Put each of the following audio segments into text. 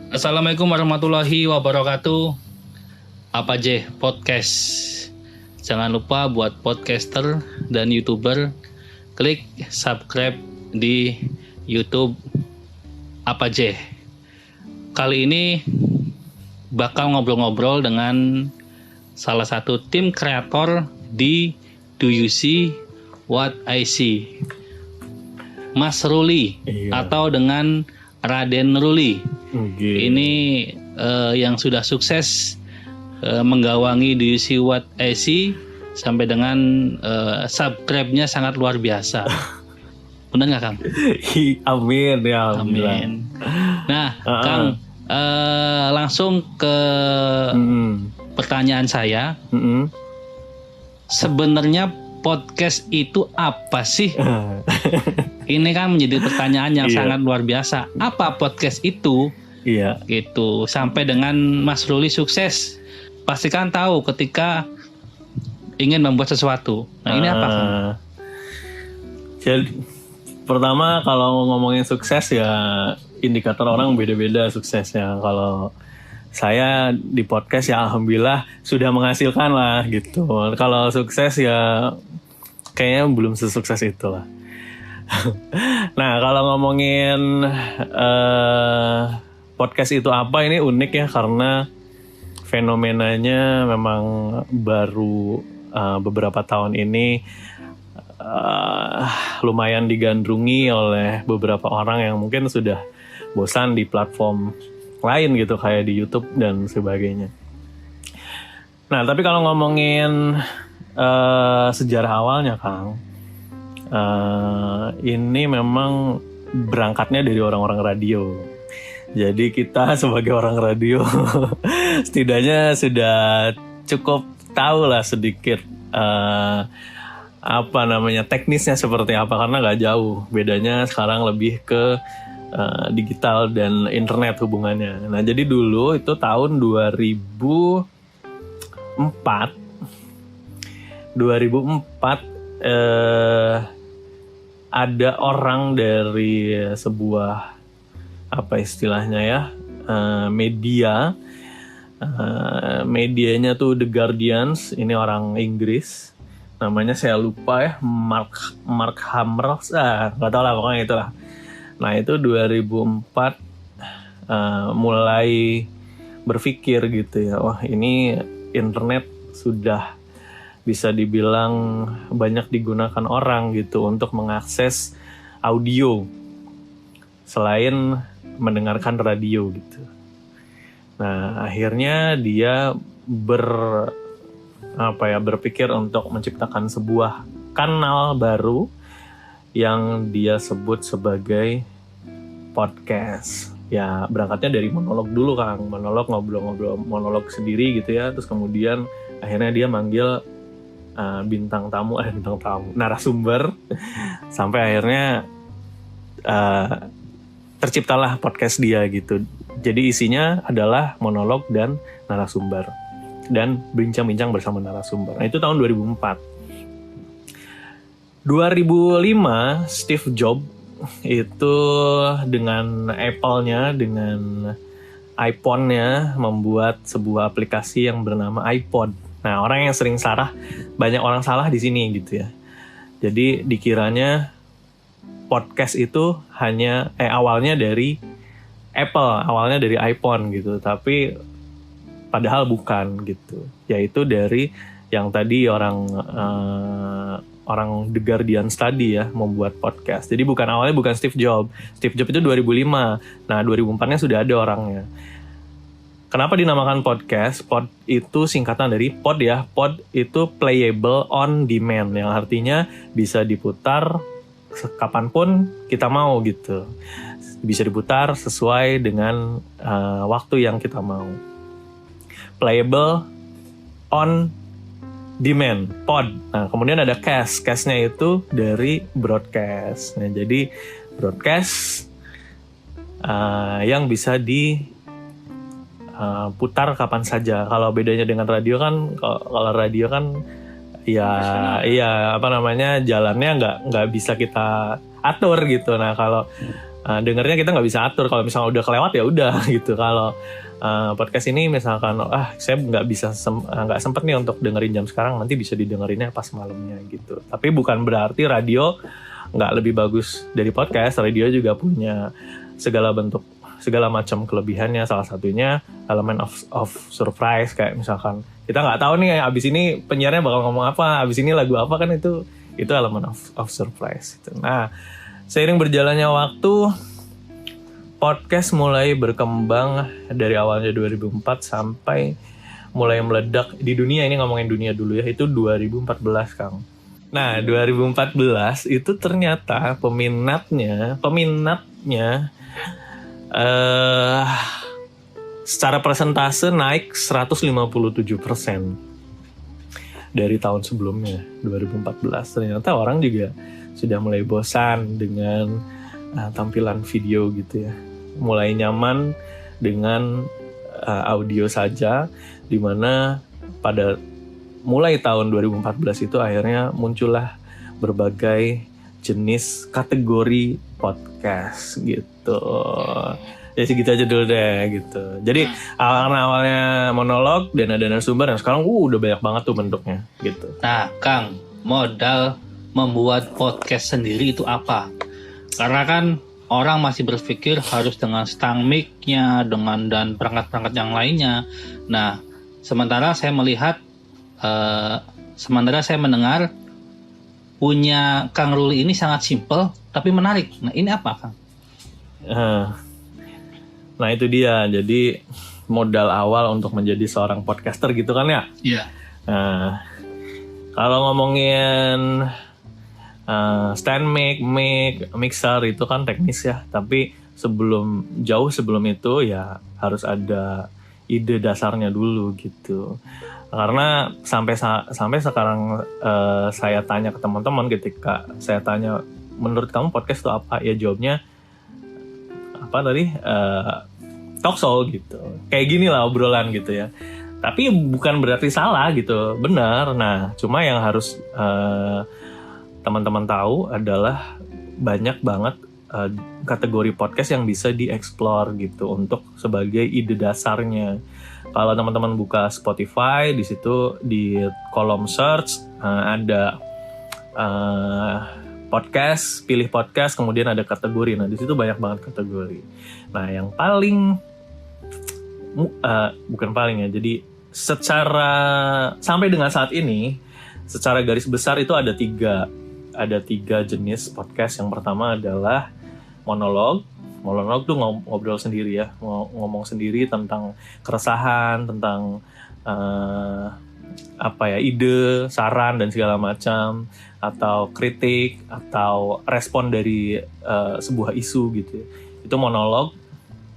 Assalamualaikum warahmatullahi wabarakatuh. Apa J Podcast. Jangan lupa buat podcaster dan YouTuber klik subscribe di YouTube Apa J. Kali ini bakal ngobrol-ngobrol dengan salah satu tim kreator di Do You See What I See, Mas Ruli, atau dengan Raden Ruli. Ini yang sudah sukses menggawangi Do You See What I See sampai dengan subscribe-nya sangat luar biasa. Benar nggak Kang? Amin ya. Amin. Nah, Kang, langsung ke pertanyaan saya. Sebenarnya podcast itu apa sih? Ini kan menjadi pertanyaan yang sangat luar biasa. Apa podcast itu? Iya. Gitu. Sampai dengan Mas Ruli sukses. Pasti kan tahu ketika ingin membuat sesuatu. Nah, ini apa kan? Jadi pertama kalau ngomongin sukses ya indikator orang beda-beda suksesnya. Kalau saya di podcast ya alhamdulillah sudah menghasilkan lah gitu. Kalau sukses ya kayaknya belum sesukses itulah. Nah kalau ngomongin podcast itu apa, ini unik ya karena fenomenanya memang baru beberapa tahun ini lumayan digandrungi oleh beberapa orang yang mungkin sudah bosan di platform lain gitu kayak di YouTube dan sebagainya. Nah tapi kalau ngomongin sejarah awalnya Kang, ini memang berangkatnya dari orang-orang radio. Jadi kita sebagai orang radio setidaknya sudah cukup tahu lah sedikit apa namanya teknisnya seperti apa, karena nggak jauh bedanya sekarang lebih ke digital dan internet hubungannya. Nah jadi dulu itu tahun 2004 ada orang dari sebuah apa istilahnya ya medianya tuh The Guardians, ini orang Inggris, namanya saya lupa ya, Mark Hamers, nggak tahu lah pokoknya itulah. Nah itu 2004 mulai berpikir gitu ya, wah ini internet sudah bisa dibilang banyak digunakan orang gitu untuk mengakses audio selain mendengarkan radio gitu. Nah akhirnya dia berpikir untuk menciptakan sebuah kanal baru yang dia sebut sebagai podcast. Ya berangkatnya dari monolog dulu Kang, ngobrol-ngobrol monolog sendiri gitu ya. Terus kemudian akhirnya dia manggil narasumber sampai akhirnya terciptalah podcast dia gitu. Jadi isinya adalah monolog dan narasumber dan bincang-bincang bersama narasumber. Nah itu tahun 2004. 2005 Steve Jobs itu dengan Apple-nya, dengan iPhone-nya membuat sebuah aplikasi yang bernama iPod. Nah, orang yang sering banyak orang salah di sini gitu ya. Jadi dikiranya podcast itu awalnya dari Apple, awalnya dari iPhone gitu, tapi padahal bukan gitu. Yaitu dari yang tadi orang The Guardian tadi ya membuat podcast. Jadi awalnya bukan Steve Jobs. Steve Jobs itu 2005. Nah, 2004-nya sudah ada orangnya. Kenapa dinamakan podcast? Pod itu singkatan dari pod ya. Pod itu playable on demand, yang artinya bisa diputar kapanpun kita mau gitu. Bisa diputar sesuai dengan waktu yang kita mau. Playable on demand, pod. Nah, kemudian ada cast. Cast-nya itu dari broadcast. Nah, jadi broadcast yang bisa putar kapan saja. Kalau bedanya dengan radio kan, kalau radio kan jalannya nggak bisa kita atur gitu. Nah kalau dengernya kita nggak bisa atur. Kalau misalnya udah kelewat ya udah gitu. Kalau podcast ini misalkan saya nggak sempet nih untuk dengerin jam sekarang, nanti bisa didengerinnya pas malamnya gitu. Tapi bukan berarti radio nggak lebih bagus dari podcast. Radio juga punya segala macam kelebihannya. Salah satunya elemen of surprise, kayak misalkan kita nggak tahu nih abis ini penyiarnya bakal ngomong apa, abis ini lagu apa, kan itu elemen of surprise gitu. Nah, seiring berjalannya waktu, podcast mulai berkembang dari awalnya 2004 sampai mulai meledak di dunia. Ini ngomongin dunia dulu ya, itu 2014 Kang. Nah 2014 itu ternyata peminatnya secara persentase naik 157% dari tahun sebelumnya 2014. Ternyata orang juga sudah mulai bosan dengan tampilan video gitu ya, mulai nyaman dengan audio saja, dimana pada mulai tahun 2014 itu akhirnya muncullah berbagai jenis kategori podcast gitu. Ya segitu aja dulu deh gitu. Jadi awalnya monolog dan ada narasumber, dan sekarang udah banyak banget tuh bentuknya gitu. Nah Kang, modal membuat podcast sendiri itu apa? Karena kan orang masih berpikir harus dengan stang mic-nya, dan perangkat-perangkat yang lainnya. Nah, sementara saya mendengar punya Kang Ruli ini sangat simpel tapi menarik. Nah, ini apa, Kang? Nah, itu dia. Jadi modal awal untuk menjadi seorang podcaster gitu kan ya? Iya. Nah, kalau ngomongin stand mic, mixer itu kan teknis ya. Tapi jauh sebelum itu ya harus ada ide dasarnya dulu gitu. Karena sampai sekarang saya tanya ke teman-teman, ketika saya tanya menurut kamu podcast itu apa, ya jawabnya apa tadi, talk show gitu, kayak gini lah obrolan gitu ya. Tapi bukan berarti salah gitu, benar. Nah cuma yang harus teman-teman tahu adalah banyak banget kategori podcast yang bisa dieksplor gitu untuk sebagai ide dasarnya. Kalau teman-teman buka Spotify, di situ di kolom search ada podcast, pilih podcast, kemudian ada kategori. Nah di situ banyak banget kategori. Nah yang bukan paling ya. Jadi secara sampai dengan saat ini, secara garis besar itu ada tiga jenis podcast. Yang pertama adalah monolog. Monolog tuh ngobrol sendiri ya, ngomong sendiri tentang keresahan, tentang ide, saran dan segala macam, atau kritik atau respon dari sebuah isu gitu. Itu monolog,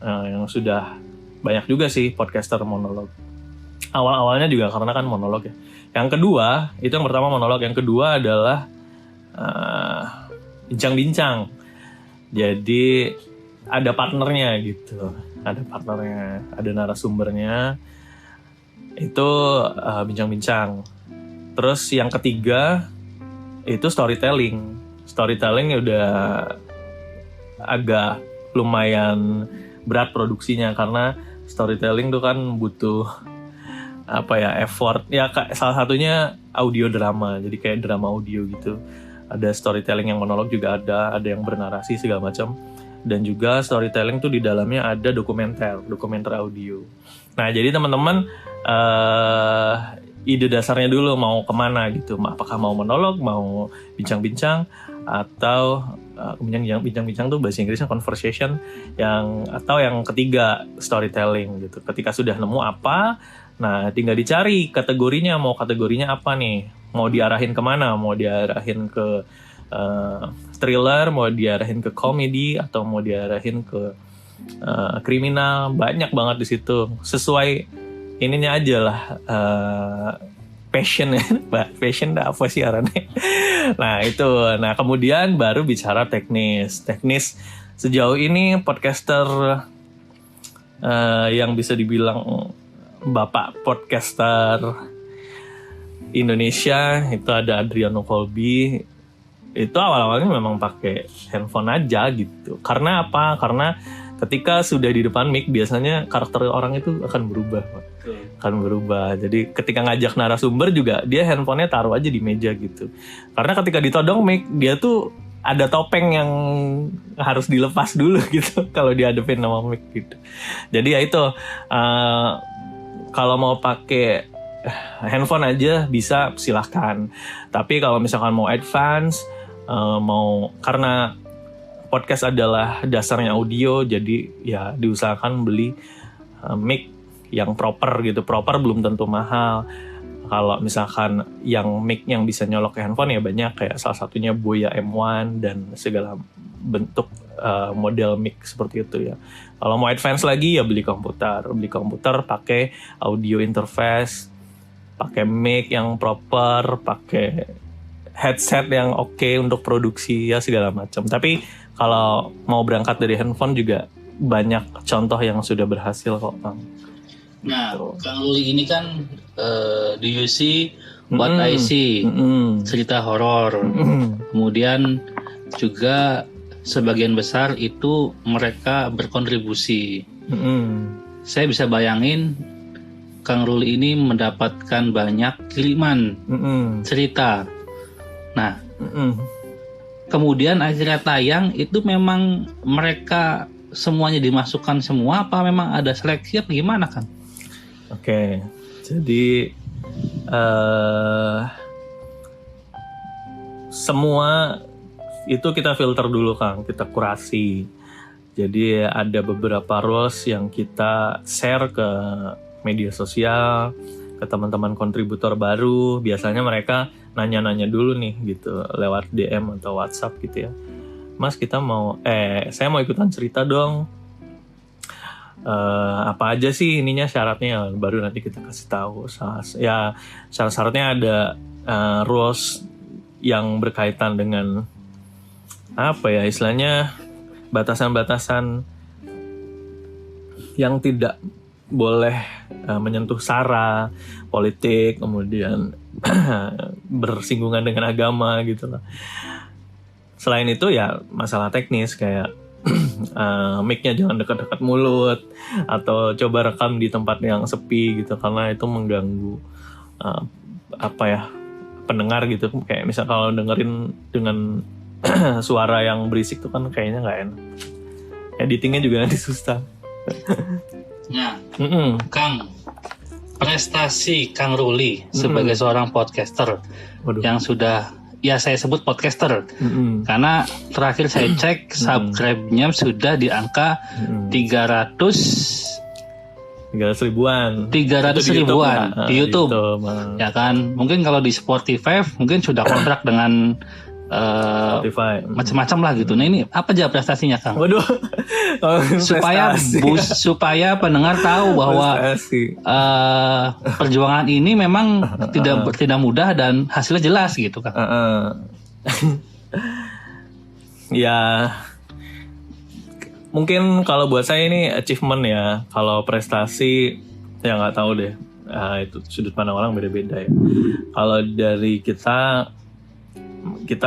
yang sudah banyak juga sih podcaster monolog. Awal-awalnya juga karena kan monolog ya. Yang kedua, itu yang pertama monolog. Yang kedua adalah bincang-bincang. Jadi ada partnernya gitu, ada narasumbernya, itu bincang-bincang. Terus yang ketiga itu storytelling. Storytelling udah agak lumayan berat produksinya, karena storytelling tuh kan butuh effort. Ya salah satunya audio drama, jadi kayak drama audio gitu. Ada storytelling yang monolog juga ada yang bernarasi segala macam. Dan juga storytelling tuh di dalamnya ada dokumenter audio. Nah jadi teman-teman ide dasarnya dulu mau kemana gitu, apakah mau monolog, mau bincang-bincang, atau bincang-bincang tuh bahasa Inggrisnya conversation, atau yang ketiga storytelling gitu. Ketika sudah nemu apa, nah tinggal dicari kategorinya, mau kategorinya apa nih, mau diarahin kemana, mau diarahin ke thriller, mau diarahin ke komedi, atau mau diarahin ke kriminal. Banyak banget di situ, sesuai ininya aja lah, passion ya. Passion apa sih arahnya. Nah itu, kemudian baru bicara teknis sejauh ini podcaster yang bisa dibilang bapak podcaster Indonesia itu ada Adriano Colby. itu awal-awalnya memang pakai handphone aja gitu. Karena apa? Karena ketika sudah di depan mic biasanya karakter orang itu akan berubah, Pak. Akan berubah. Jadi ketika ngajak narasumber juga dia handphonenya taruh aja di meja gitu. Karena ketika ditodong mic dia tuh ada topeng yang harus dilepas dulu gitu kalau dihadapin sama mic gitu. Jadi ya itu kalau mau pakai handphone aja bisa, silahkan. Tapi kalau misalkan mau advance, karena podcast adalah dasarnya audio, jadi ya diusahakan beli mic yang proper gitu. Proper belum tentu mahal. Kalau misalkan yang mic yang bisa nyolok ke handphone ya banyak, kayak salah satunya Boya M1 dan segala bentuk model mic seperti itu ya. Kalau mau advance lagi ya beli komputer pakai audio interface, pakai mic yang proper, pakai headset yang oke untuk produksi ya segala macam. Tapi kalau mau berangkat dari handphone juga banyak contoh yang sudah berhasil kok, Kang. Nah, Kang Ruli ini kan do you see what I see, cerita horor. Kemudian juga sebagian besar itu mereka berkontribusi. Saya bisa bayangin Kang Ruli ini mendapatkan banyak kiriman cerita. Nah, kemudian akhirnya tayang itu memang mereka semuanya dimasukkan semua, apa memang ada seleksi apa gimana, Kang? Oke, jadi semua itu kita filter dulu, Kang, kita kurasi. Jadi ada beberapa rules yang kita share ke media sosial, ke teman-teman kontributor baru. Biasanya mereka nanya-nanya dulu nih gitu lewat DM atau WhatsApp gitu ya. Mas, saya mau ikutan cerita dong. Apa aja sih ininya syaratnya, baru nanti kita kasih tahu. Ya syarat-syaratnya ada rules yang berkaitan dengan apa ya istilahnya, batasan-batasan yang tidak boleh menyentuh sara, politik, kemudian bersinggungan dengan agama gitu lah. Selain itu ya masalah teknis kayak mic-nya jangan dekat-dekat mulut atau coba rekam di tempat yang sepi gitu, karena itu mengganggu pendengar gitu. Kayak misal kalau dengerin dengan suara yang berisik tuh kan kayaknya nggak enak. Editingnya juga nanti susah. Nah, Kang, prestasi Kang Ruli sebagai seorang podcaster yang sudah, ya saya sebut podcaster, karena terakhir saya cek subscribe-nya sudah di angka 300 ribuan di YouTube. Ya kan, mungkin kalau di Spotify mungkin sudah kontrak dengan Spotify macam-macam lah gitu. Nah, ini apa aja prestasinya, Kang? Waduh. supaya pendengar tahu bahwa perjuangan ini memang tidak mudah dan hasilnya jelas gitu, Kang. Ya mungkin kalau buat saya ini achievement ya. Kalau prestasi ya nggak tahu deh. Itu sudut pandang orang beda-beda ya. Kalau dari kita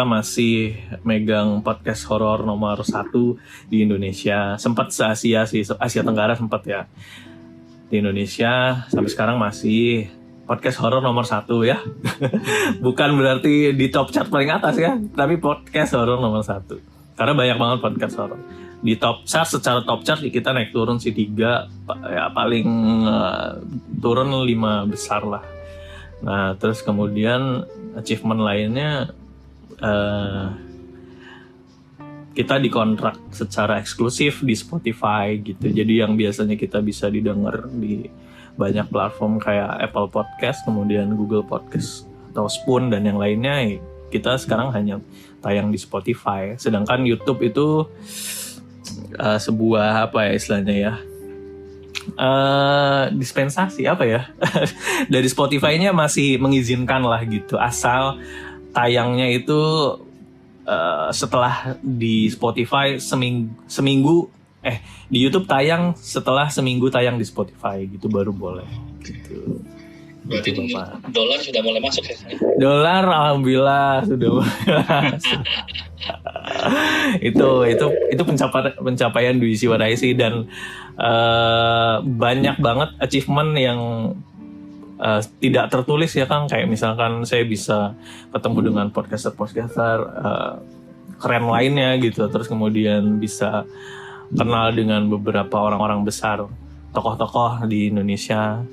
masih megang podcast horor nomor 1 di Indonesia. Sempat se-Asia sih, Asia Tenggara sempat ya. Di Indonesia sampai sekarang masih podcast horor nomor 1 ya. Bukan berarti di top chart paling atas ya, tapi podcast horor nomor 1. Karena banyak banget podcast horor. Di top chart, secara top chart kita naik turun sih 3, ya paling turun 5 besar lah. Nah, terus kemudian achievement lainnya, kita dikontrak secara eksklusif di Spotify gitu. Jadi yang biasanya kita bisa didengar di banyak platform kayak Apple Podcast, kemudian Google Podcast atau Spoon dan yang lainnya, kita sekarang hanya tayang di Spotify. Sedangkan YouTube itu sebuah apa ya istilahnya ya, dispensasi apa ya dari Spotify-nya masih mengizinkan lah gitu, asal tayangnya itu setelah di Spotify seminggu di YouTube tayang setelah seminggu tayang di Spotify gitu, baru boleh gitu. Berarti Gitu, Bapak. dolar sudah mulai masuk ya? Dolar alhamdulillah sudah itu pencapaian Duisi Wadaisi dan banyak banget achievement yang tidak tertulis ya Kang, kayak misalkan saya bisa ketemu dengan podcaster keren lainnya gitu, terus kemudian bisa kenal dengan beberapa orang-orang besar, tokoh-tokoh di Indonesia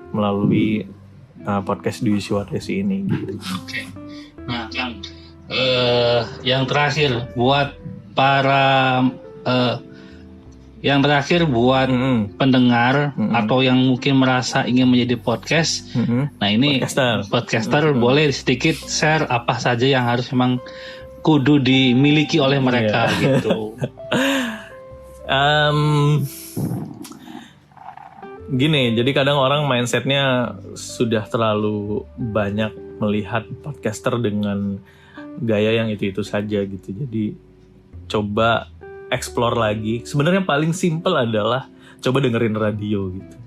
melalui podcast Duisi Wadaisi ini gitu. Oke. Nah, Kang, yang terakhir buat para pendengar atau yang mungkin merasa ingin menjadi podcast. Nah, ini podcaster boleh sedikit share apa saja yang harus memang kudu dimiliki oleh mereka gitu. Gini, jadi kadang orang mindsetnya sudah terlalu banyak melihat podcaster dengan gaya yang itu saja gitu. Jadi coba explore lagi. Sebenarnya paling simple adalah coba dengerin radio gitu.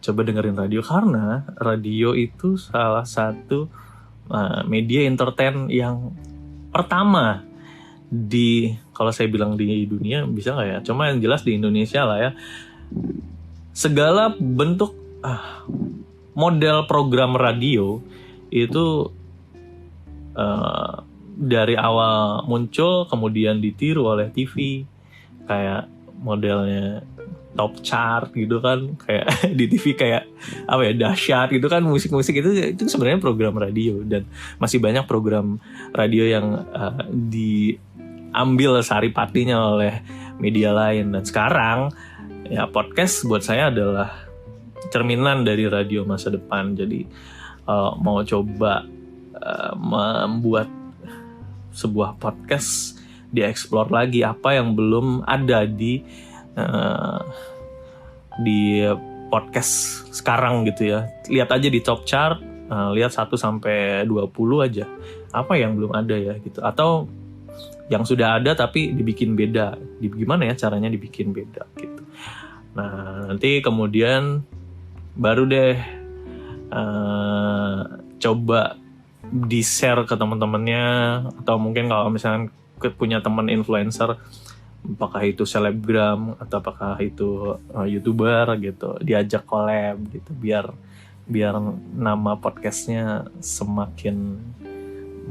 Coba dengerin radio karena radio itu salah satu media entertain yang pertama kalau saya bilang di dunia bisa nggak ya? Cuma yang jelas di Indonesia lah ya. Segala bentuk model program radio itu dari awal muncul kemudian ditiru oleh TV, kayak modelnya top chart gitu kan, kayak di TV kayak apa ya, dahsyat gitu kan, musik-musik itu sebenarnya program radio, dan masih banyak program radio yang diambil saripatinya oleh media lain. Dan sekarang ya podcast buat saya adalah cerminan dari radio masa depan. Jadi mau coba membuat sebuah podcast, dieksplor lagi apa yang belum ada di podcast sekarang gitu ya. Lihat aja di top chart, lihat 1 sampai 20 aja apa yang belum ada ya gitu, atau yang sudah ada tapi dibikin beda. Gimana ya caranya dibikin beda gitu. Nah, nanti kemudian baru deh coba di-share ke teman-temannya, atau mungkin kalau misalnya punya teman influencer, apakah itu selebgram atau apakah itu YouTuber gitu, diajak collab gitu, biar nama podcastnya semakin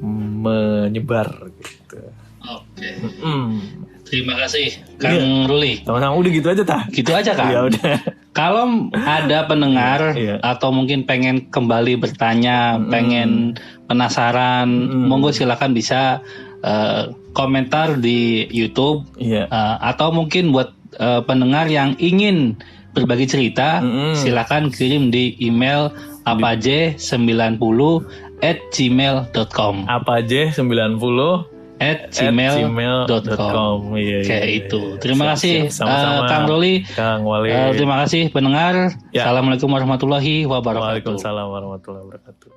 menyebar gitu. Oke. Terima kasih Kang Ruli. Sama-sama, udah gitu aja tah. Gitu aja Kang. Ya udah. Kalau ada pendengar atau mungkin pengen kembali bertanya, pengen penasaran, monggo silakan bisa komentar di YouTube, atau mungkin buat pendengar yang ingin berbagi cerita, silakan kirim di email apaj90@gmail.com. apaj90@gmail.com. Kayak itu. Terima kasih Kang Ruli. Kang Wali. Terima kasih pendengar. Assalamualaikum warahmatullahi wabarakatuh. Waalaikumsalam warahmatullahi wabarakatuh.